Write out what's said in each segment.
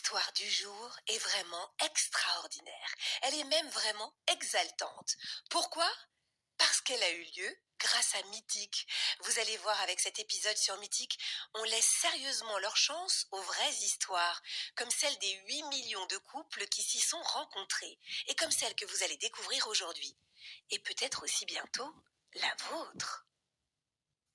L'histoire du jour est vraiment extraordinaire. Elle est même vraiment exaltante. Pourquoi ? Parce qu'elle a eu lieu grâce à Mythique. Vous allez voir avec cet épisode sur Mythique, on laisse sérieusement leur chance aux vraies histoires, comme celle des 8 millions de couples qui s'y sont rencontrés, et comme celle que vous allez découvrir aujourd'hui. Et peut-être aussi bientôt, la vôtre.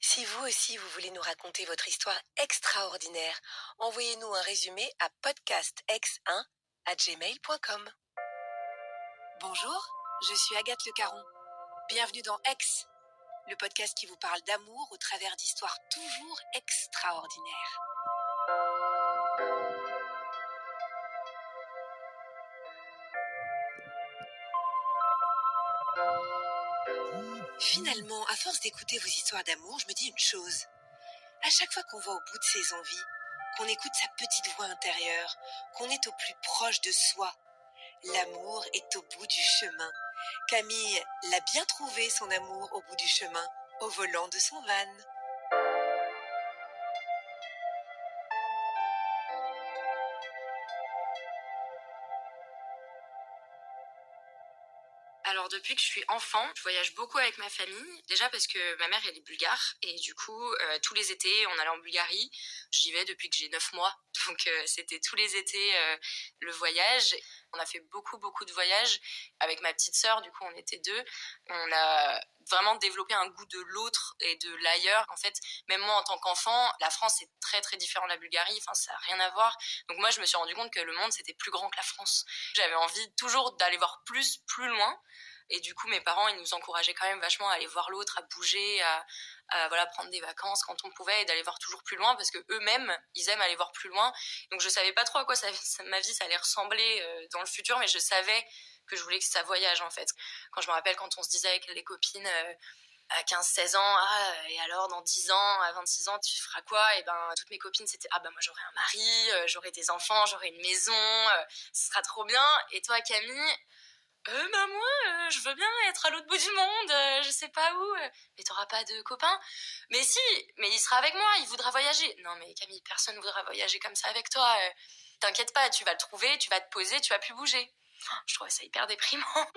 Si vous aussi vous voulez nous raconter votre histoire extraordinaire, envoyez-nous un résumé à podcastx1@gmail.com. Bonjour, je suis Agathe Le Caron. Bienvenue dans X, le podcast qui vous parle d'amour au travers d'histoires toujours extraordinaires. Finalement, à force d'écouter vos histoires d'amour, je me dis une chose. À chaque fois qu'on va au bout de ses envies, qu'on écoute sa petite voix intérieure, qu'on est au plus proche de soi, l'amour est au bout du chemin. Camille l'a bien trouvé, son amour, au bout du chemin, au volant de son van. Alors depuis que je suis enfant, je voyage beaucoup avec ma famille. Déjà parce que ma mère elle est bulgare et du coup tous les étés on allait en Bulgarie. J'y vais depuis que j'ai 9 mois. Donc c'était tous les étés le voyage. On a fait beaucoup de voyages. Avec ma petite sœur, du coup on était deux. On a vraiment développé un goût de l'autre et de l'ailleurs. En fait, même moi en tant qu'enfant, la France est très différent de la Bulgarie. Enfin ça n'a rien à voir. Donc moi je me suis rendu compte que le monde c'était plus grand que la France. J'avais envie toujours d'aller voir plus loin. Et du coup, mes parents, ils nous encourageaient quand même vachement à aller voir l'autre, à bouger, à voilà, prendre des vacances quand on pouvait et d'aller voir toujours plus loin parce que eux-mêmes, ils aiment aller voir plus loin. Donc, je savais pas trop à quoi ma vie, ça allait ressembler dans le futur, mais je savais que je voulais que ça voyage, en fait. Quand je me rappelle, quand on se disait avec les copines, à 15-16 ans, et alors dans 10 ans, à 26 ans, tu feras quoi? Et ben, toutes mes copines, c'était, moi j'aurai un mari, j'aurai des enfants, j'aurai une maison, ce sera trop bien. Et toi, Camille? Moi, je veux bien être à l'autre bout du monde, je sais pas où. Mais t'auras pas de copain? Mais si, mais il sera avec moi, il voudra voyager. Non mais Camille, personne voudra voyager comme ça avec toi. T'inquiète pas, tu vas le trouver, tu vas te poser, tu vas plus bouger. Je trouvais ça hyper déprimant.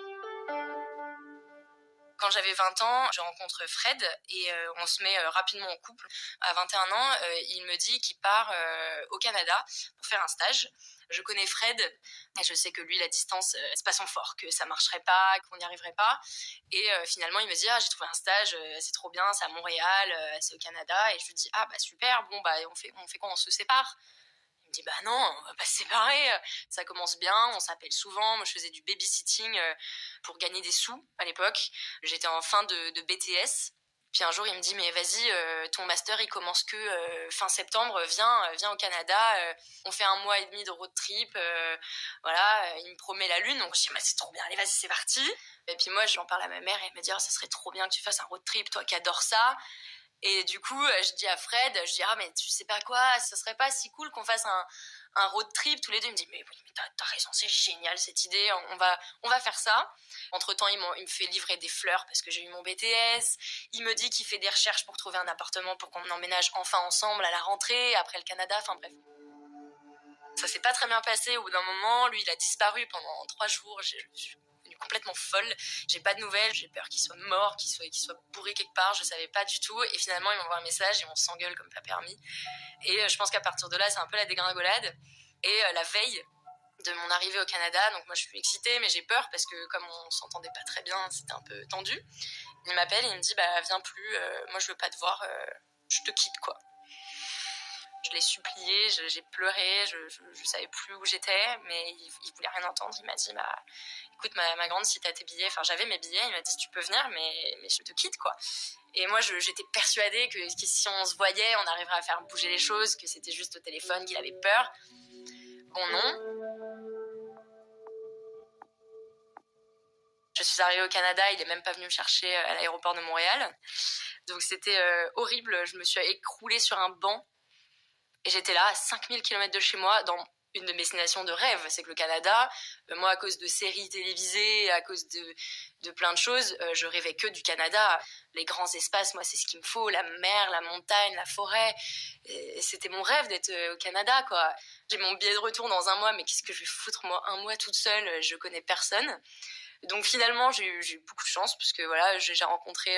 Quand j'avais 20 ans, je rencontre Fred et on se met rapidement en couple. À 21 ans, il me dit qu'il part au Canada pour faire un stage. Je connais Fred et je sais que lui, la distance, c'est pas son fort, que ça marcherait pas, qu'on n'y arriverait pas. Et finalement, il me dit, j'ai trouvé un stage, c'est trop bien, c'est à Montréal, c'est au Canada. Et je lui dis, super, bon, on fait quoi, on se sépare? Il me dit, non, on va pas se séparer. Ça commence bien, on s'appelle souvent. Moi, je faisais du babysitting pour gagner des sous à l'époque. J'étais en fin de BTS. Puis un jour, il me dit, mais vas-y, ton master, il commence que fin septembre. Viens au Canada. On fait 1 mois et demi de road trip. Voilà, il me promet la lune. Donc, je dis, c'est trop bien. Allez, vas-y, c'est parti. Et puis moi, j'en parle à ma mère et elle me dit, ça serait trop bien que tu fasses un road trip, toi qui adores ça. Et du coup, je dis à Fred, mais tu sais pas quoi, ce serait pas si cool qu'on fasse un road trip tous les deux. Il me dit, mais oui, mais t'as raison, c'est génial cette idée, on va faire ça. Entre-temps, il me fait livrer des fleurs parce que j'ai eu mon BTS. Il me dit qu'il fait des recherches pour trouver un appartement pour qu'on emménage enfin ensemble à la rentrée, après le Canada, enfin bref. Ça s'est pas très bien passé au bout d'un moment. Lui, il a disparu pendant 3 jours. Je suis devenue complètement folle. J'ai pas de nouvelles. J'ai peur qu'il soit mort, qu'il soit bourré quelque part. Je savais pas du tout. Et finalement, il m'envoie un message et on s'engueule comme pas permis. Et je pense qu'à partir de là, c'est un peu la dégringolade. Et la veille de mon arrivée au Canada, donc moi je suis excitée, mais j'ai peur parce que comme on s'entendait pas très bien, c'était un peu tendu. Il m'appelle et il me dit, viens plus. Moi, je veux pas te voir. Je te quitte, quoi. Je l'ai supplié, j'ai pleuré, je savais plus où j'étais, mais il voulait rien entendre. Il m'a dit, écoute, ma grande, si t'as tes billets, enfin j'avais mes billets, il m'a dit, tu peux venir, mais je te quitte, quoi. Et moi, j'étais persuadée que si on se voyait, on arriverait à faire bouger les choses, que c'était juste au téléphone, qu'il avait peur. Bon, non. Je suis arrivée au Canada, il est même pas venu me chercher à l'aéroport de Montréal. Donc c'était horrible, je me suis écroulée sur un banc. Et j'étais là, à 5000 km de chez moi, dans une destination de rêve, c'est que le Canada, moi, à cause de séries télévisées, à cause de plein de choses, je rêvais que du Canada. Les grands espaces, moi, c'est ce qu'il me faut, la mer, la montagne, la forêt. Et c'était mon rêve d'être au Canada, quoi. J'ai mon billet de retour dans un mois, mais qu'est-ce que je vais foutre, moi, un mois toute seule, je connais personne. Donc finalement, j'ai eu beaucoup de chance, parce que voilà, j'ai rencontré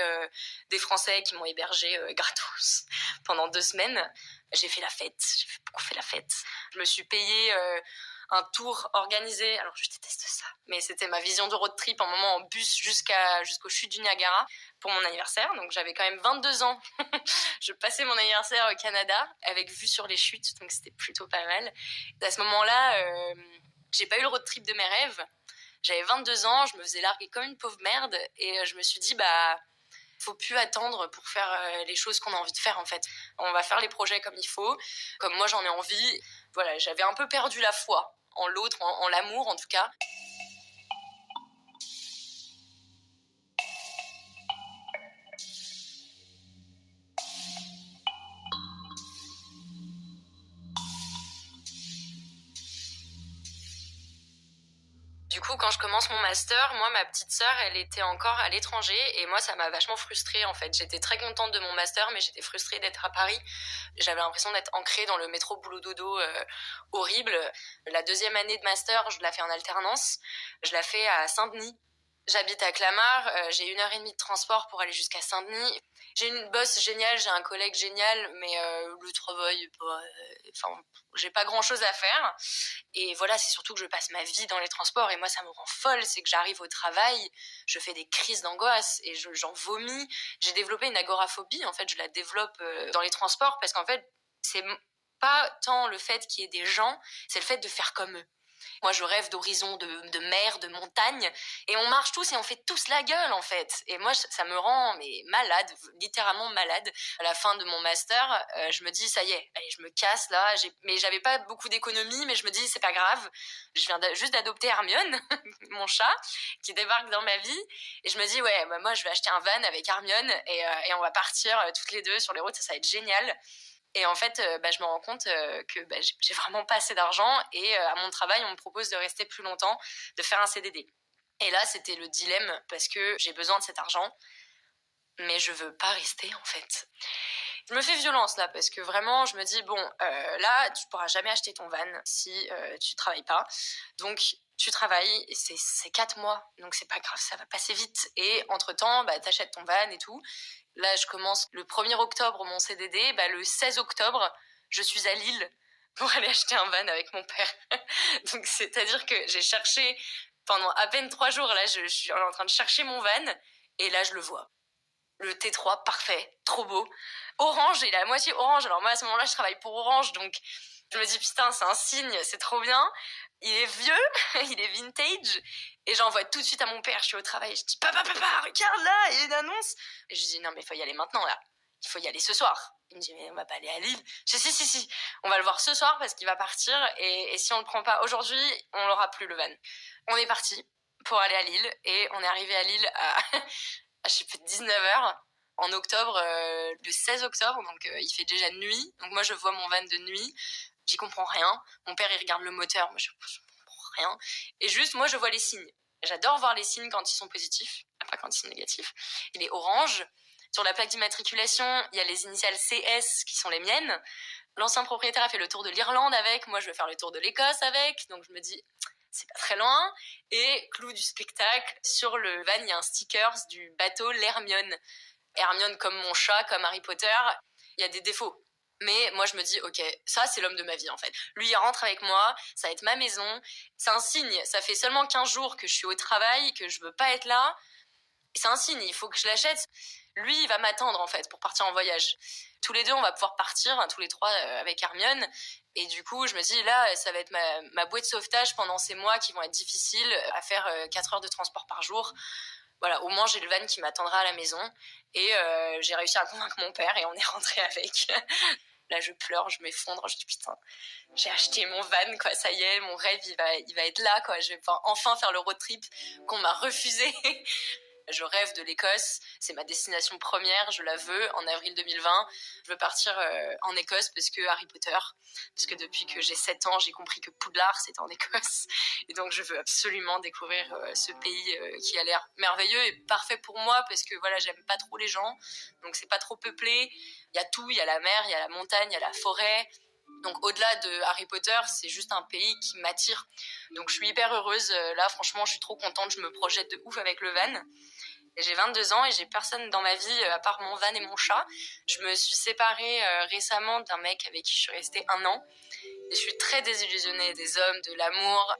des Français qui m'ont hébergé gratos pendant 2 semaines. J'ai fait la fête, j'ai beaucoup fait la fête. Je me suis payé un tour organisé, alors je déteste ça, mais c'était ma vision de road trip, un moment en bus jusqu'aux chutes du Niagara pour mon anniversaire. Donc j'avais quand même 22 ans. Je passais mon anniversaire au Canada avec vue sur les chutes, donc c'était plutôt pas mal. À ce moment-là, j'ai pas eu le road trip de mes rêves. J'avais 22 ans, je me faisais larguer comme une pauvre merde et je me suis dit, faut plus attendre pour faire les choses qu'on a envie de faire, en fait. On va faire les projets comme il faut, comme moi j'en ai envie. Voilà, j'avais un peu perdu la foi en l'autre, en l'amour en tout cas. Du coup, quand je commence mon master, moi, ma petite sœur, elle était encore à l'étranger et moi, ça m'a vachement frustrée, en fait. J'étais très contente de mon master, mais j'étais frustrée d'être à Paris. J'avais l'impression d'être ancrée dans le métro boulot dodo horrible. La 2e année de master, je la fais en alternance. Je la fais à Saint-Denis. J'habite à Clamart, j'ai 1h30 de transport pour aller jusqu'à Saint-Denis. J'ai une boss géniale, j'ai un collègue génial, mais le travail, j'ai pas grand-chose à faire. Et voilà, c'est surtout que je passe ma vie dans les transports et moi, ça me rend folle. C'est que j'arrive au travail, je fais des crises d'angoisse et j'en vomis. J'ai développé une agoraphobie, en fait, je la développe dans les transports parce qu'en fait, c'est pas tant le fait qu'il y ait des gens, c'est le fait de faire comme eux. Moi, je rêve d'horizons, de mer, de montagne. Et on marche tous et on fait tous la gueule, en fait. Et moi, ça me rend malade, littéralement malade. À la fin de mon master, je me dis, ça y est, allez, je me casse là. Mais j'avais pas beaucoup d'économie, mais je me dis, c'est pas grave. Je viens juste d'adopter Hermione, mon chat, qui débarque dans ma vie. Et je me dis, ouais, moi, je vais acheter un van avec Hermione et on va partir toutes les deux sur les routes. Ça va être génial. Et en fait, je me rends compte que j'ai vraiment pas assez d'argent et à mon travail, on me propose de rester plus longtemps, de faire un CDD. Et là, c'était le dilemme parce que j'ai besoin de cet argent, mais je veux pas rester en fait. Je me fais violence là parce que vraiment, je me dis, là, tu pourras jamais acheter ton van si tu travailles pas. Donc, tu travailles, et c'est 4 mois, donc c'est pas grave, ça va passer vite. Et entre-temps, t'achètes ton van et tout. Là, je commence le 1er octobre mon CDD. Le 16 octobre, je suis à Lille pour aller acheter un van avec mon père. Donc, c'est-à-dire que j'ai cherché pendant à peine 3 jours. Là, je suis en train de chercher mon van et là, je le vois. Le T3, parfait, trop beau. Orange, il est à moitié orange. Alors moi, à ce moment-là, je travaille pour Orange, donc je me dis, putain, c'est un signe, c'est trop bien. Il est vieux, il est vintage. Et j'envoie tout de suite à mon père, je suis au travail, je dis, papa, regarde là, il y a une annonce. Et je dis, non, mais il faut y aller maintenant, là. Il faut y aller ce soir. Il me dit, mais on va pas aller à Lille. Je dis, si, on va le voir ce soir parce qu'il va partir. Et si on le prend pas aujourd'hui, on l'aura plus, le van. On est parti pour aller à Lille. Et on est arrivé à Lille à, je sais plus, 19h. En octobre, le 16 octobre, donc il fait déjà nuit. Donc moi, je vois mon van de nuit. J'y comprends rien. Mon père, il regarde le moteur. Moi, je comprends rien. Et juste, moi, je vois les signes. J'adore voir les signes quand ils sont positifs, pas quand ils sont négatifs. Il est orange. Sur la plaque d'immatriculation, il y a les initiales CS qui sont les miennes. L'ancien propriétaire a fait le tour de l'Irlande avec. Moi, je veux faire le tour de l'Écosse avec. Donc, je me dis, c'est pas très loin. Et clou du spectacle, sur le van, il y a un sticker du bateau l'Hermione. Hermione comme mon chat, comme Harry Potter. Il y a des défauts. Mais moi, je me dis, ok, ça, c'est l'homme de ma vie, en fait. Lui, il rentre avec moi, ça va être ma maison. C'est un signe. Ça fait seulement 15 jours que je suis au travail, que je veux pas être là. C'est un signe, il faut que je l'achète. Lui, il va m'attendre, en fait, pour partir en voyage. Tous les deux, on va pouvoir partir, tous les trois, avec Hermione. Et du coup, je me dis, là, ça va être ma bouée de sauvetage pendant ces mois qui vont être difficiles à faire 4 heures de transport par jour. Voilà, au moins, j'ai le van qui m'attendra à la maison. Et j'ai réussi à convaincre mon père et on est rentré avec. Là, je pleure, je m'effondre, je dis putain, j'ai acheté mon van, quoi, ça y est, mon rêve, il va être là, quoi. Je vais pouvoir enfin faire le road trip qu'on m'a refusé. Je rêve de l'Écosse, c'est ma destination première, je la veux, en avril 2020. Je veux partir en Écosse parce que Harry Potter, parce que depuis que j'ai 7 ans, j'ai compris que Poudlard, c'était en Écosse. Et donc, je veux absolument découvrir ce pays qui a l'air merveilleux et parfait pour moi parce que voilà, j'aime pas trop les gens, donc c'est pas trop peuplé. Il y a tout, il y a la mer, il y a la montagne, il y a la forêt. Donc au-delà de Harry Potter, c'est juste un pays qui m'attire. Donc je suis hyper heureuse. Là, franchement, je suis trop contente. Je me projette de ouf avec le van. Et j'ai 22 ans et j'ai personne dans ma vie à part mon van et mon chat. Je me suis séparée récemment d'un mec avec qui je suis restée 1 an. Et je suis très désillusionnée des hommes, de l'amour.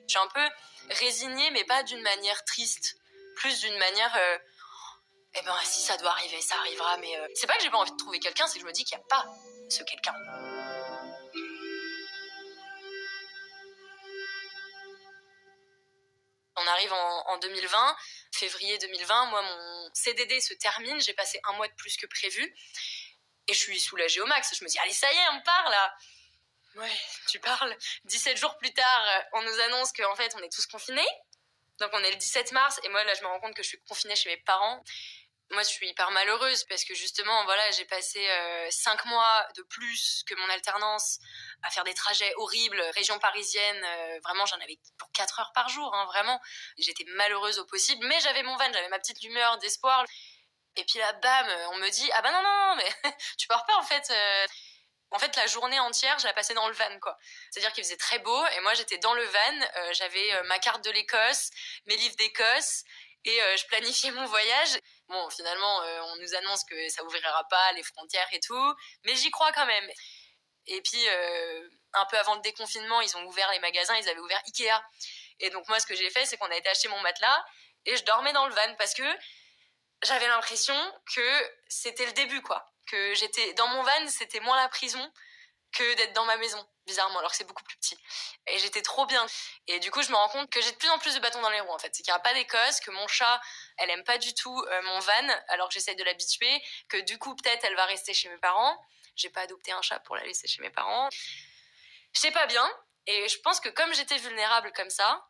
Je suis un peu résignée, mais pas d'une manière triste. Plus d'une manière... eh ben, si ça doit arriver, ça arrivera. Mais c'est pas que j'ai pas envie de trouver quelqu'un, c'est que je me dis qu'il n'y a pas ce quelqu'un. On arrive en 2020, février 2020, moi mon CDD se termine, j'ai passé 1 mois de plus que prévu et je suis soulagée au max. Je me dis allez ça y est, on part là. Ouais, tu parles. 17 jours plus tard, on nous annonce qu'en fait on est tous confinés. Donc on est le 17 mars et moi là je me rends compte que je suis confinée chez mes parents. Moi, je suis hyper malheureuse parce que justement, voilà, j'ai passé 5 mois de plus que mon alternance à faire des trajets horribles, région parisienne. Vraiment, j'en avais pour 4 heures par jour, hein, vraiment. J'étais malheureuse au possible, mais j'avais mon van, j'avais ma petite lueur d'espoir. Et puis là, bam, on me dit, ah bah non, mais tu pars pas en fait. En fait, la journée entière, je la passais dans le van, quoi. C'est-à-dire qu'il faisait très beau et moi, j'étais dans le van. J'avais ma carte de l'Écosse, mes livres d'Écosse et je planifiais mon voyage. Bon, finalement, on nous annonce que ça ouvrira pas les frontières et tout, mais j'y crois quand même. Et puis, un peu avant le déconfinement, ils ont ouvert les magasins, ils avaient ouvert Ikea. Et donc moi, ce que j'ai fait, c'est qu'on a été acheter mon matelas et je dormais dans le van parce que j'avais l'impression que c'était le début, quoi. Que j'étais dans mon van, c'était moins la prison que d'être dans ma maison, bizarrement, alors que c'est beaucoup plus petit. Et j'étais trop bien. Et du coup, je me rends compte que j'ai de plus en plus de bâtons dans les roues, en fait. C'est qu'il n'y a pas d'Écosse, que mon chat, elle aime pas du tout mon van, alors que j'essaye de l'habituer, que du coup, peut-être, elle va rester chez mes parents. J'ai pas adopté un chat pour la laisser chez mes parents. J'étais pas bien. Et je pense que comme j'étais vulnérable comme ça,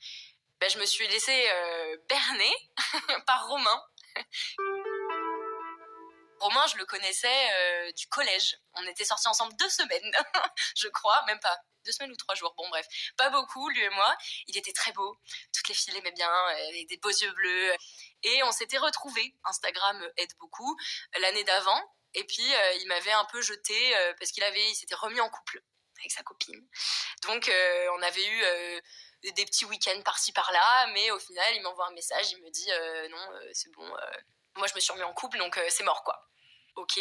ben, je me suis laissée berner par Romain. Romain, je le connaissais du collège. On était sortis ensemble 2 semaines, je crois, même pas. 2 semaines ou 3 jours, bon bref. Pas beaucoup, lui et moi. Il était très beau. Toutes les filles l'aimaient bien, avec des beaux yeux bleus. Et on s'était retrouvés. Instagram aide beaucoup. L'année d'avant. Et puis, il m'avait un peu jeté parce il s'était remis en couple avec sa copine. Donc, on avait eu des petits week-ends par-ci par-là. Mais au final, il m'envoie un message. Il me dit non, c'est bon. Moi, je me suis remis en couple, donc c'est mort, quoi. Ok.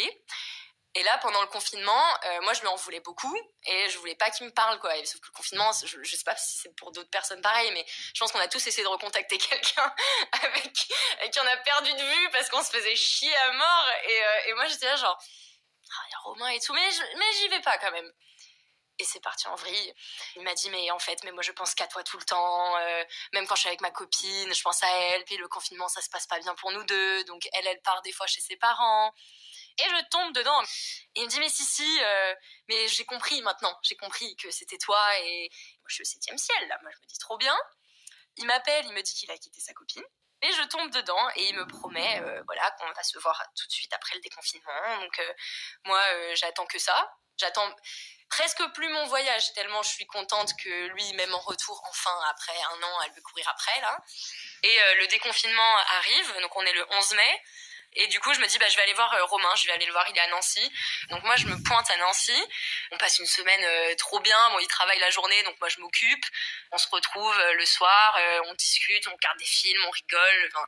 Et là, pendant le confinement, moi, je lui en voulais beaucoup et je voulais pas qu'il me parle, quoi. Et sauf que le confinement, je sais pas si c'est pour d'autres personnes pareil, mais je pense qu'on a tous essayé de recontacter quelqu'un avec qui on a perdu de vue parce qu'on se faisait chier à mort. Et moi, j'étais là genre, il y a Romain et tout, mais j'y vais pas quand même. Et c'est parti en vrille. Il m'a dit, mais en fait, mais moi je pense qu'à toi tout le temps. Même quand je suis avec ma copine, je pense à elle. Puis le confinement, ça se passe pas bien pour nous deux. Donc elle part des fois chez ses parents. Et je tombe dedans. Et il me dit, mais si, mais j'ai compris maintenant. J'ai compris que c'était toi. Et moi je suis au 7e ciel, là. Moi je me dis trop bien. Il m'appelle, il me dit qu'il a quitté sa copine. Et je tombe dedans et il me promet voilà, qu'on va se voir tout de suite après le déconfinement. Donc moi, j'attends que ça. J'attends presque plus mon voyage, tellement je suis contente que lui, même en retour, enfin, après 1 an, elle veut courir après, là. Et le déconfinement arrive, donc on est le 11 mai. Et du coup, je me dis, je vais aller voir Romain, je vais aller le voir, il est à Nancy. Donc moi, je me pointe à Nancy. On passe une semaine trop bien. Bon, il travaille la journée, donc moi, je m'occupe. On se retrouve le soir, on discute, on regarde des films, on rigole. Enfin,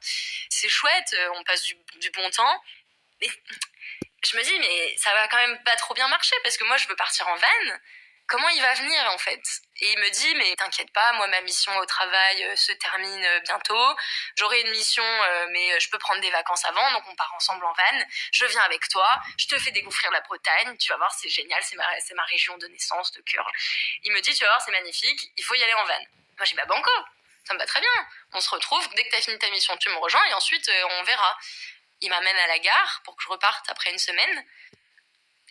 c'est chouette, on passe du bon temps. Mais je me dis, mais ça va quand même pas trop bien marcher parce que moi, je veux partir en van. Comment il va venir, en fait? Et il me dit, mais t'inquiète pas, moi, ma mission au travail se termine bientôt. J'aurai une mission, mais je peux prendre des vacances avant, donc on part ensemble en van. Je viens avec toi, je te fais découvrir la Bretagne, tu vas voir, c'est génial, c'est ma région de naissance, de cœur. Il me dit, tu vas voir, c'est magnifique, il faut y aller en van. Moi, j'ai banco, ça me va très bien. On se retrouve, dès que t'as fini ta mission, tu me rejoins, et ensuite, on verra. Il m'amène à la gare pour que je reparte après une semaine.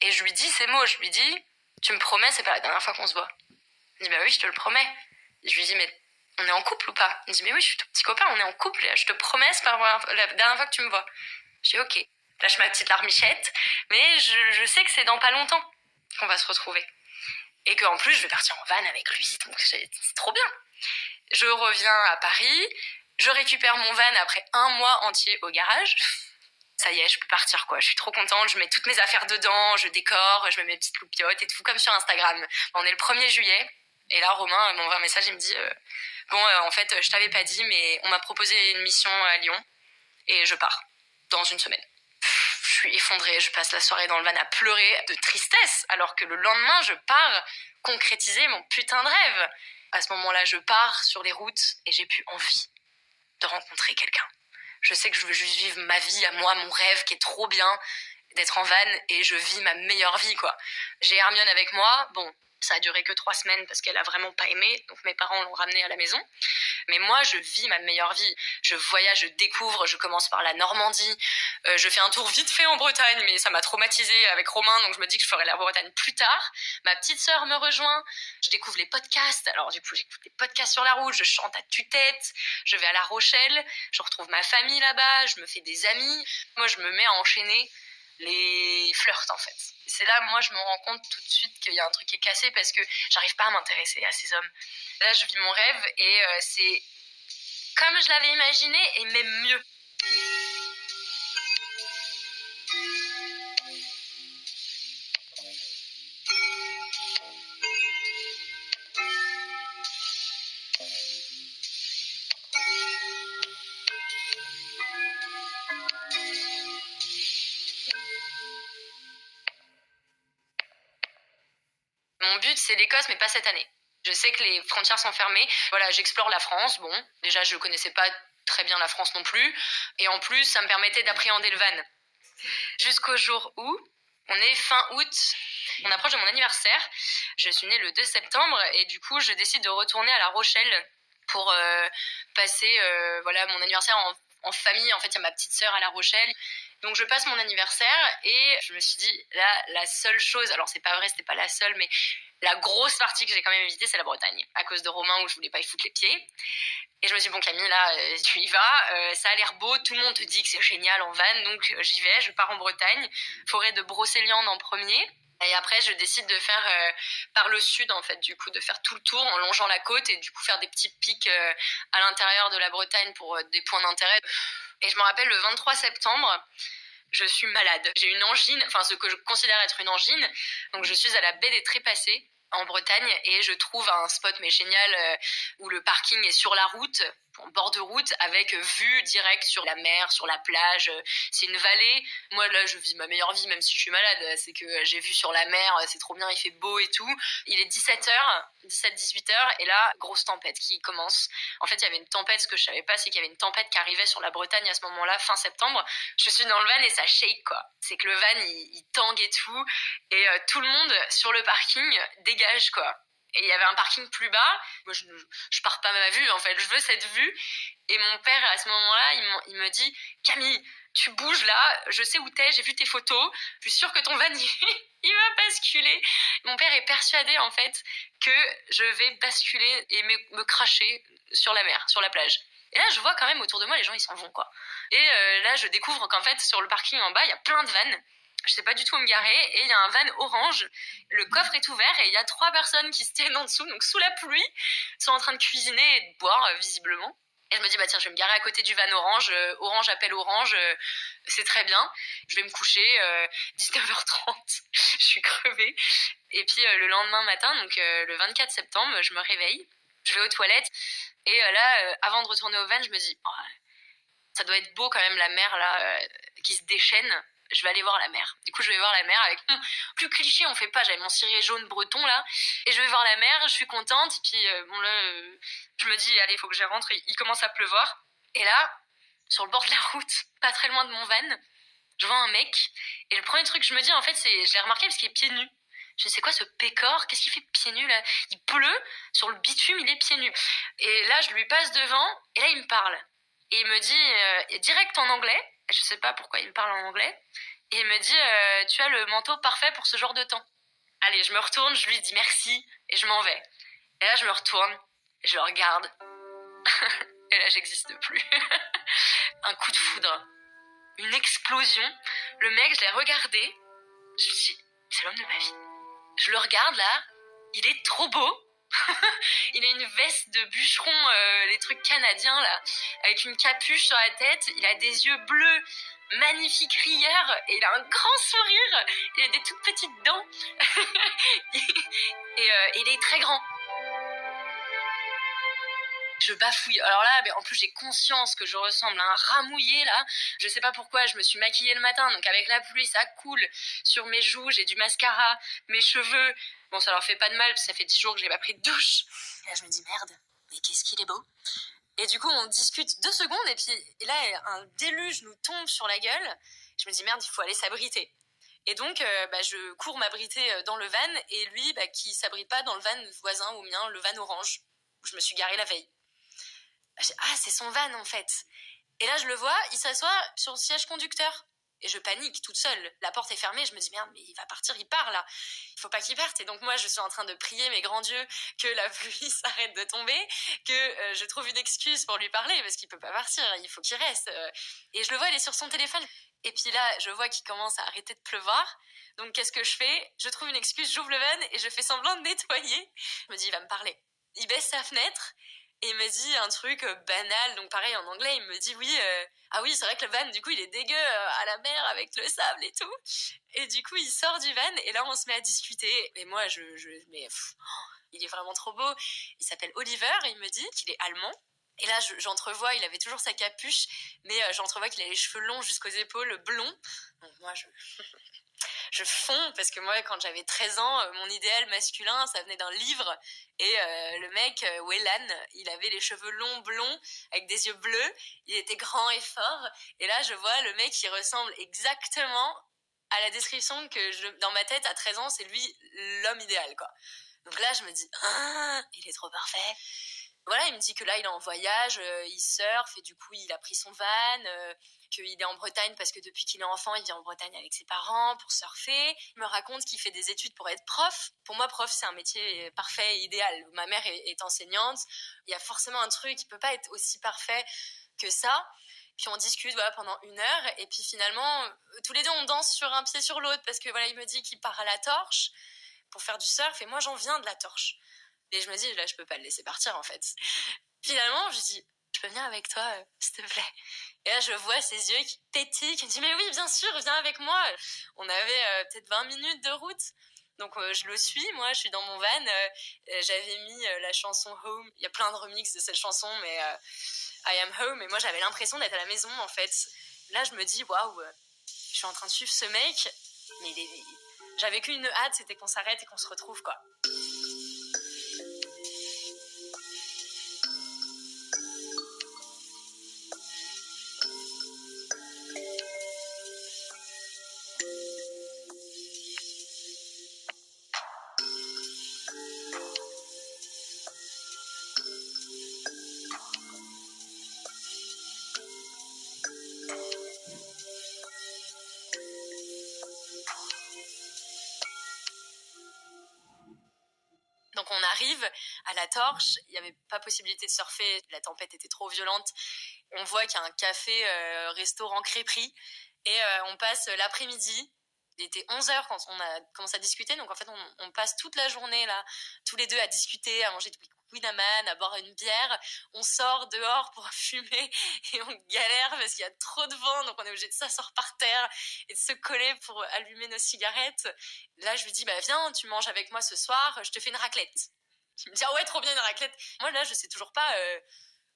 Et je lui dis ces mots, je lui dis, tu me promets, c'est pas la dernière fois qu'on se voit. Il dit, oui, je te le promets. Et je lui dis, mais on est en couple ou pas? Il me dit, mais oui, je suis ton petit copain, on est en couple, je te promets, c'est pas la dernière fois que tu me vois. Je dis, ok. Lâche ma petite larmichette, mais je sais que c'est dans pas longtemps qu'on va se retrouver. Et qu'en plus, je vais partir en van avec lui, donc c'est trop bien. Je reviens à Paris, je récupère mon van après 1 mois entier au garage. Ça y est, je peux partir, quoi. Je suis trop contente, je mets toutes mes affaires dedans, je décore, je mets mes petites loupiottes et tout, comme sur Instagram. On est le 1er juillet, et là, Romain m'envoie un message, il me dit en fait, je t'avais pas dit, mais on m'a proposé une mission à Lyon, et je pars, dans une semaine. Je suis effondrée, je passe la soirée dans le van à pleurer de tristesse, alors que le lendemain, je pars concrétiser mon putain de rêve. À ce moment-là, je pars sur les routes, et j'ai plus envie de rencontrer quelqu'un. Je sais que je veux juste vivre ma vie à moi, mon rêve qui est trop bien, d'être en van, et je vis ma meilleure vie, quoi. J'ai Hermione avec moi, bon, ça a duré que 3 semaines parce qu'elle a vraiment pas aimé, donc mes parents l'ont ramenée à la maison. Mais moi, je vis ma meilleure vie. Je voyage, je découvre, je commence par la Normandie, je fais un tour vite fait en Bretagne, mais ça m'a traumatisée avec Romain, donc je me dis que je ferai la Bretagne plus tard. Ma petite sœur me rejoint, je découvre les podcasts, alors du coup j'écoute des podcasts sur la route, je chante à tue-tête, je vais à La Rochelle, je retrouve ma famille là-bas, je me fais des amis. Moi, je me mets à enchaîner les flirts, en fait. C'est là, moi, je me rends compte tout de suite qu'il y a un truc qui est cassé parce que j'arrive pas à m'intéresser à ces hommes. Là, je vis mon rêve et c'est comme je l'avais imaginé et même mieux. Mon but, c'est l'Écosse, mais pas cette année. Je sais que les frontières sont fermées. Voilà, j'explore la France. Bon, déjà, je connaissais pas très bien la France non plus. Et en plus, ça me permettait d'appréhender le van. Jusqu'au jour où, on est fin août, on approche de mon anniversaire. Je suis née le 2 septembre et du coup, je décide de retourner à La Rochelle pour passer mon anniversaire en famille. En fait, il y a ma petite sœur à La Rochelle. Donc, je passe mon anniversaire et je me suis dit, là, la seule chose, alors c'est pas vrai, c'était pas la seule, mais la grosse partie que j'ai quand même évitée, c'est la Bretagne, à cause de Romain où je voulais pas y foutre les pieds. Et je me suis dit, bon Camille, là, tu y vas, ça a l'air beau, tout le monde te dit que c'est génial en van, donc j'y vais, je pars en Bretagne, forêt de Brocéliande en premier. Et après, je décide de faire par le sud, en fait, du coup, de faire tout le tour en longeant la côte et du coup faire des petits pics à l'intérieur de la Bretagne pour des points d'intérêt. Et je me rappelle, le 23 septembre, je suis malade. J'ai une angine, enfin ce que je considère être une angine. Donc je suis à la baie des Trépassés en Bretagne et je trouve un spot mais génial où le parking est sur la route, en bord de route, avec vue directe sur la mer, sur la plage. C'est une vallée. Moi là, je vis ma meilleure vie même si je suis malade. C'est que j'ai vu sur la mer, c'est trop bien, il fait beau et tout. Il est 17h, 17-18h et là, grosse tempête qui commence. En fait, il y avait une tempête, ce que je savais pas, c'est qu'il y avait une tempête qui arrivait sur la Bretagne à ce moment-là, fin septembre. Je suis dans le van et ça shake, quoi. C'est que le van, il tangue et tout. Et tout le monde sur le parking dégage, quoi. Et il y avait un parking plus bas. Moi, je pars pas ma vue, en fait. Je veux cette vue. Et mon père, à ce moment-là, il me dit, Camille, tu bouges là, je sais où t'es, j'ai vu tes photos, je suis sûre que ton van, il va basculer. Mon père est persuadé, en fait, que je vais basculer et me cracher sur la mer, sur la plage. Et là, je vois quand même autour de moi, les gens, ils s'en vont, quoi. Et là, je découvre qu'en fait, sur le parking en bas, il y a plein de vannes. Je sais pas du tout où me garer. Et il y a un van orange. Le coffre est ouvert et il y a 3 personnes qui se tiennent en dessous, donc sous la pluie, sont en train de cuisiner et de boire, visiblement. Et je me dis, bah tiens, je vais me garer à côté du van orange. Orange appelle orange. C'est très bien. Je vais me coucher. 19h30. Je suis crevée. Et puis, le lendemain matin, donc le 24 septembre, je me réveille. Je vais aux toilettes. Et là, avant de retourner au van, je me dis, oh, ça doit être beau quand même la mer là qui se déchaîne. Je vais aller voir la mer. Du coup, je vais voir la mer avec plus cliché, on fait pas. J'avais mon ciré jaune breton là, et je vais voir la mer. Je suis contente. Puis je me dis allez, il faut que je rentre. Il commence à pleuvoir. Et là, sur le bord de la route, pas très loin de mon van, je vois un mec. Et le premier truc que je me dis en fait, c'est, je l'ai remarqué parce qu'il est pieds nus. Je sais quoi ce pécor, qu'est-ce qu'il fait pieds nus là? Il pleut sur le bitume, il est pieds nus. Et là, je lui passe devant, et là il me parle. Et il me dit direct en anglais, je sais pas pourquoi il me parle en anglais, et il me dit tu as le manteau parfait pour ce genre de temps. Allez, je me retourne, je lui dis merci, et je m'en vais. Et là, je me retourne, et je le regarde, Et là, j'existe plus. Un coup de foudre. Une explosion. Le mec, je l'ai regardé. Je me suis dit, c'est l'homme de ma vie. Je le regarde là. Il est trop beau. Il a une veste de bûcheron, les trucs canadiens là, avec une capuche sur la tête. Il a des yeux bleus, magnifiques rieurs, et il a un grand sourire. Il a des toutes petites dents. et il est très grand. Je bafouille. Alors là, en plus, j'ai conscience que je ressemble à un rat mouillé, là. Je sais pas pourquoi, je me suis maquillée le matin, donc avec la pluie, ça coule sur mes joues, j'ai du mascara, mes cheveux. Bon, ça leur fait pas de mal, parce que ça fait 10 jours que j'ai pas pris de douche. Et là, je me dis, merde, mais qu'est-ce qu'il est beau. Et du coup, on discute 2 secondes, et là, un déluge nous tombe sur la gueule. Je me dis, merde, il faut aller s'abriter. Et donc, je cours m'abriter dans le van, et lui, qui s'abrite pas dans le van voisin au mien, le van orange, où je me suis garée la veille. Ah, c'est son van en fait. Et là, je le vois, il s'assoit sur le siège conducteur. Et je panique toute seule. La porte est fermée, je me dis merde, mais il va partir, il part là. Il faut pas qu'il parte. Et donc moi, je suis en train de prier mes grands dieux que la pluie s'arrête de tomber, que je trouve une excuse pour lui parler parce qu'il peut pas partir, il faut qu'il reste. Et je le vois, il est sur son téléphone. Et puis là, je vois qu'il commence à arrêter de pleuvoir. Donc qu'est-ce que je fais? Je trouve une excuse, j'ouvre le van et je fais semblant de nettoyer. Je me dis, il va me parler. Il baisse sa fenêtre. Et il me dit un truc banal, donc pareil en anglais, il me dit oui, ah oui, c'est vrai que le van, du coup, il est dégueu à la mer avec le sable et tout. Et du coup, il sort du van et là, on se met à discuter. Et moi, il est vraiment trop beau. Il s'appelle Oliver et il me dit qu'il est allemand. Et là, j'entrevois, il avait toujours sa capuche, mais j'entrevois qu'il a les cheveux longs jusqu'aux épaules, blonds. Donc moi, je fonds parce que moi, quand j'avais 13 ans, mon idéal masculin, ça venait d'un livre. Et le mec, Wellan, il avait les cheveux longs, blonds, avec des yeux bleus. Il était grand et fort. Et là, je vois le mec qui ressemble exactement à la description que dans ma tête, à 13 ans, c'est lui l'homme idéal, quoi. Donc là, je me dis, ah, il est trop parfait. Voilà, il me dit que là, il est en voyage, il surfe, et du coup, il a pris son van, qu'il est en Bretagne parce que depuis qu'il est enfant, il vient en Bretagne avec ses parents pour surfer. Il me raconte qu'il fait des études pour être prof. Pour moi, prof, c'est un métier parfait et idéal. Ma mère est enseignante. Il y a forcément un truc qui peut pas être aussi parfait que ça. Puis on discute pendant 1 heure, et puis finalement, tous les deux, on danse sur un pied sur l'autre parce que voilà, il me dit qu'il part à la torche pour faire du surf, et moi, j'en viens de la torche. Et je me dis, là, je peux pas le laisser partir, en fait. Finalement, je dis, je peux venir avec toi, s'il te plaît. Et là, je vois ses yeux qui pétillent, qui me dit, mais oui, bien sûr, viens avec moi. On avait peut-être 20 minutes de route. Donc, je le suis, moi, je suis dans mon van. J'avais mis la chanson Home. Il y a plein de remixes de cette chanson, mais I Am Home. Et moi, j'avais l'impression d'être à la maison, en fait. Là, je me dis, waouh, je suis en train de suivre ce mec, mais j'avais qu'une hâte, c'était qu'on s'arrête et qu'on se retrouve, quoi. Donc on arrive à la torche, il n'y avait pas possibilité de surfer, la tempête était trop violente. On voit qu'il y a un café, restaurant crêperie, et on passe l'après-midi. Il était 11h quand on a commencé à discuter, donc en fait on passe toute la journée là, tous les deux à discuter, à manger du Winnaman, à boire une bière. On sort dehors pour fumer et on galère parce qu'il y a trop de vent, donc on est obligé de s'asseoir par terre et de se coller pour allumer nos cigarettes. Là, je lui dis, viens, tu manges avec moi ce soir, je te fais une raclette. Il me dit, ah ouais, trop bien une raclette. Moi, là, je sais toujours pas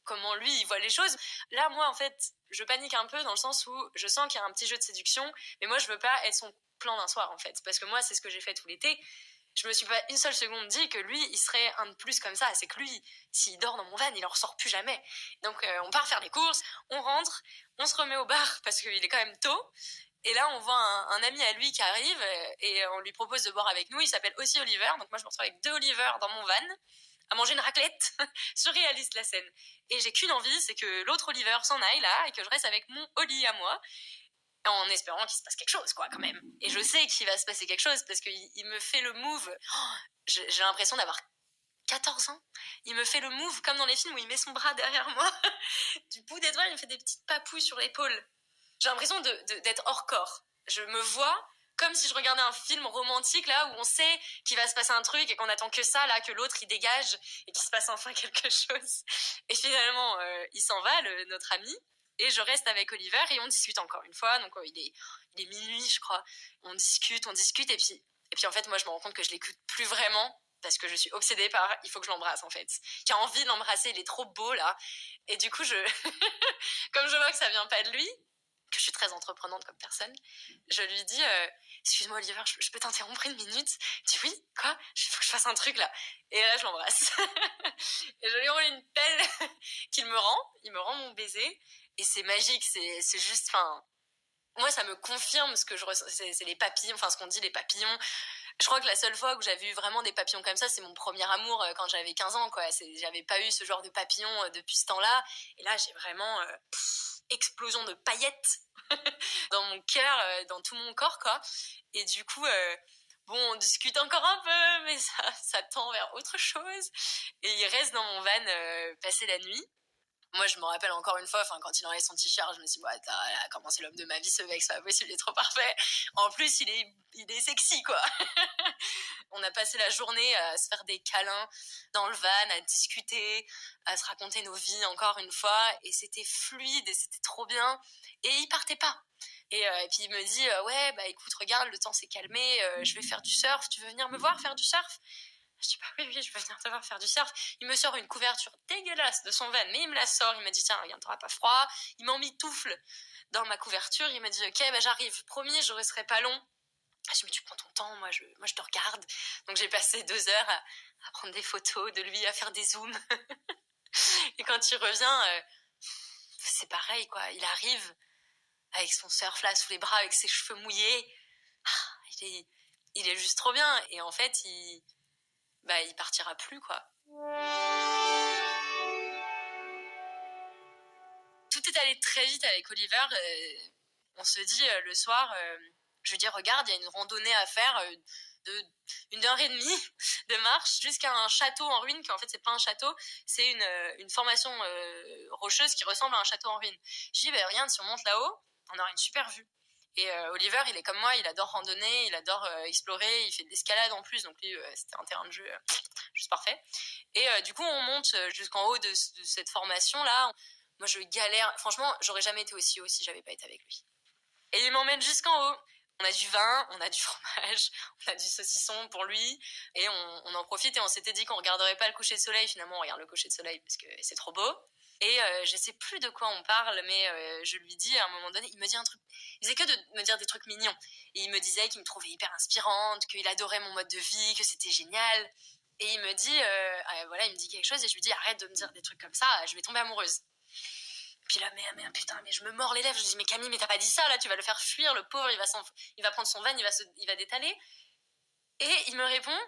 comment lui, il voit les choses. Là, moi, en fait, je panique un peu dans le sens où je sens qu'il y a un petit jeu de séduction, mais moi, je veux pas être son plan d'un soir, en fait. Parce que moi, c'est ce que j'ai fait tout l'été. Je me suis pas une seule seconde dit que lui, il serait un de plus comme ça. C'est que lui, s'il dort dans mon van, il en ressort plus jamais. Donc, on part faire les courses, on rentre, on se remet au bar parce qu'il est quand même tôt. Et là, on voit un ami à lui qui arrive et on lui propose de boire avec nous. Il s'appelle aussi Oliver. Donc moi, je me retrouve avec 2 Oliver dans mon van à manger une raclette. Surréaliste la scène. Et j'ai qu'une envie, c'est que l'autre Oliver s'en aille là et que je reste avec mon Oli à moi, en espérant qu'il se passe quelque chose, quoi, quand même. Et je sais qu'il va se passer quelque chose parce qu'il me fait le move. J'ai l'impression d'avoir 14 ans. Il me fait le move comme dans les films où il met son bras derrière moi. Du bout des doigts, il me fait des petites papouilles sur l'épaule. J'ai l'impression d'être hors corps. Je me vois comme si je regardais un film romantique là où on sait qu'il va se passer un truc et qu'on attend que ça, là, que l'autre il dégage et qu'il se passe enfin quelque chose. Et finalement, il s'en va, notre ami. Et je reste avec Oliver et on discute encore une fois. Donc il est minuit, je crois. On discute et puis en fait, moi je me rends compte que je l'écoute plus vraiment parce que je suis obsédée par il faut que je l'embrasse en fait. J'ai envie de l'embrasser, il est trop beau là. Et du coup, comme je vois que ça vient pas de lui, que je suis très entreprenante comme personne, je lui dis excuse-moi Oliver, je peux t'interrompre une minute? Il dit oui, quoi? Il faut que je fasse un truc là. Et là je l'embrasse. Et je lui roule une pelle il me rend mon baiser et c'est magique, c'est juste, enfin, moi ça me confirme ce que je ressens, c'est les papillons, enfin ce qu'on dit les papillons. Je crois que la seule fois où j'avais eu vraiment des papillons comme ça, c'est mon premier amour quand j'avais 15 ans, quoi. J'avais pas eu ce genre de papillons depuis ce temps-là. Et là, j'ai vraiment explosion de paillettes dans mon cœur, dans tout mon corps, quoi. Et du coup, bon, on discute encore un peu, mais ça tend vers autre chose. Et il reste dans mon van passer la nuit. Moi, je me rappelle encore une fois, quand il enlève son t-shirt, je me suis dit, ouais, comment c'est l'homme de ma vie, ce mec, c'est pas possible, il est trop parfait. En plus, il est sexy, quoi. On a passé la journée à se faire des câlins dans le van, à discuter, à se raconter nos vies encore une fois, et c'était fluide, et c'était trop bien. Et il partait pas. Et puis il me dit, ouais, bah écoute, regarde, le temps s'est calmé, je vais faire du surf, tu veux venir me voir faire du surf? Je dis, bah oui, je peux venir te voir faire du surf. Il me sort une couverture dégueulasse de son van, mais il me la sort. Il m'a dit, tiens, regarde, t'auras pas froid. Il m'emmitoufle dans ma couverture. Il m'a dit, ok, bah j'arrive. Promis, je resterai pas long. Je dis, mais tu prends ton temps, moi je te regarde. Donc j'ai passé 2 heures à prendre des photos de lui, à faire des zooms. Et quand il revient, c'est pareil, quoi. Il arrive avec son surf là sous les bras, avec ses cheveux mouillés. Il est juste trop bien. Et en fait, il partira plus, quoi. Tout est allé très vite avec Oliver. On se dit le soir, je lui dis, regarde, il y a une randonnée à faire de 1 heure et demie de marche jusqu'à un château en ruine, qui en fait c'est pas un château, c'est une formation rocheuse qui ressemble à un château en ruine. Je dis, regarde, si on monte là-haut, on aura une super vue. Et Oliver, il est comme moi, il adore randonner, il adore explorer, il fait de l'escalade en plus, donc lui, c'était un terrain de jeu juste parfait. Et du coup, on monte jusqu'en haut de cette formation-là. Moi, je galère. Franchement, j'aurais jamais été aussi haut si j'avais pas été avec lui. Et il m'emmène jusqu'en haut. On a du vin, on a du fromage, on a du saucisson pour lui. Et on en profite et on s'était dit qu'on regarderait pas le coucher de soleil. Finalement, on regarde le coucher de soleil parce que c'est trop beau. Et je sais plus de quoi on parle, mais je lui dis à un moment donné, il me dit un truc. Il faisait que de me dire des trucs mignons. Et il me disait qu'il me trouvait hyper inspirante, qu'il adorait mon mode de vie, que c'était génial. Et il me dit, voilà, il me dit quelque chose et je lui dis, arrête de me dire des trucs comme ça, je vais tomber amoureuse. Puis là, mais putain, mais je me mords les lèvres. Je lui dis, mais Camille, mais t'as pas dit ça, là, tu vas le faire fuir, le pauvre, il va prendre son van, il va détaler. Et il me répond,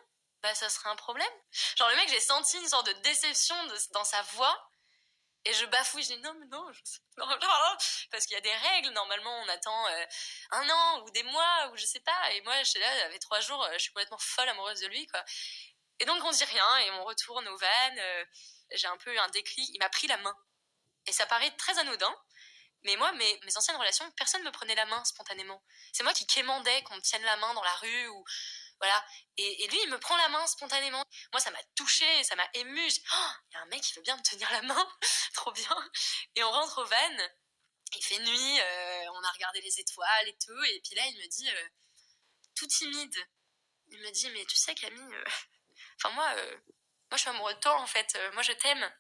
bah, ça serait un problème. Genre, le mec, j'ai senti une sorte de déception dans sa voix. Et je bafouille, je dis non, mais non, non, parce qu'il y a des règles, normalement on attend 1 an ou des mois ou je sais pas, et moi je suis là, il y avait 3 jours, je suis complètement folle amoureuse de lui, quoi. Et donc on dit rien, et on retourne au van, j'ai un peu eu un déclic, il m'a pris la main. Et ça paraît très anodin, mais moi, mes anciennes relations, personne me prenait la main spontanément. C'est moi qui quémandais qu'on me tienne la main dans la rue, ou voilà. Et lui, il me prend la main spontanément. Moi, ça m'a touchée, ça m'a émue. Il y a un mec qui veut bien me tenir la main. Trop bien. Et on rentre au van. Il fait nuit. On a regardé les étoiles et tout. Et puis là, il me dit, tout timide, il me dit, mais tu sais, Camille, moi, je suis amoureux de toi, en fait. Moi, je t'aime.